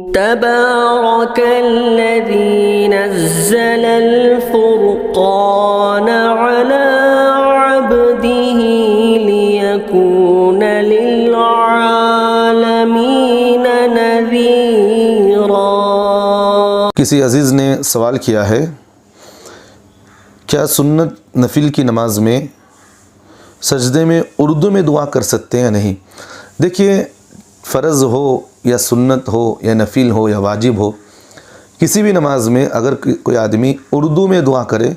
तबारकल्लज़ी नज़्ज़लल फ़ुरक़ान अला अब्दिही लियकून लिलआलमीन नज़ीरा। किसी अजीज़ ने सवाल किया है, क्या सुन्नत नफिल की नमाज में सजदे में उर्दू में दुआ कर सकते हैं या नहीं। देखिए, फ़र्ज़ हो या सुन्नत हो या नफिल हो या वाजिब हो, किसी भी नमाज में अगर कोई आदमी उर्दू में दुआ करे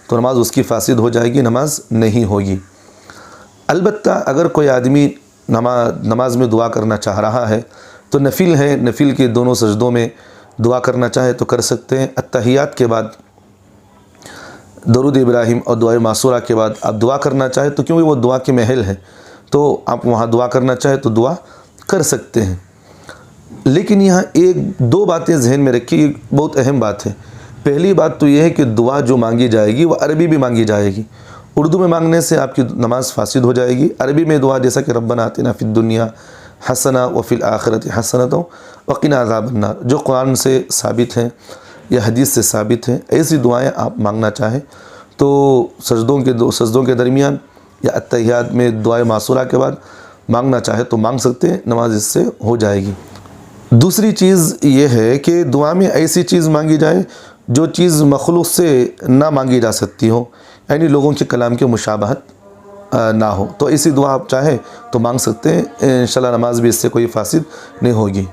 तो नमाज उसकी फासिद हो जाएगी, नमाज नहीं होगी। अलबत्ता अगर कोई आदमी नमाज में दुआ करना चाह रहा है तो नफिल है, नफिल के दोनों सजदों में दुआ करना चाहे तो कर सकते हैं। अत्तहियात के बाद दरूद इब्राहिम और दुआ मासूरा के बाद आप दुआ करना चाहे तो क्योंकि वो दुआ के महल है तो आप वहाँ दुआ करना चाहे तो दुआ कर सकते हैं। लेकिन यहाँ एक दो बातें जहन में रखिए, बहुत अहम बात है। पहली बात तो ये है कि दुआ जो मांगी जाएगी वो अरबी में मांगी जाएगी। उर्दू में मांगने से आपकी नमाज फासिद हो जाएगी। अरबी में दुआ जैसा कि रब्बना आतिना फिद दुनिया हसना व फिल आखिरति हसनतुम व क़िना अज़ाबन्नार, जो कुरान से साबित हैं या हदीस से साबित हैं, ऐसी दुआएं आप मांगना चाहें तो सजदों के दरमियान या अत्तहियात में दुआ मासूरा के बाद मांगना चाहे तो मांग सकते हैं, नमाज इससे हो जाएगी। दूसरी चीज़ ये है कि दुआ में ऐसी चीज़ मांगी जाए जो चीज़ मखलूक से ना मांगी जा सकती हो, यानी लोगों के कलाम के मुशाबहत ना हो, तो ऐसी दुआ आप चाहें तो मांग सकते हैं। इंशाल्लाह नमाज भी इससे कोई फासिद नहीं होगी।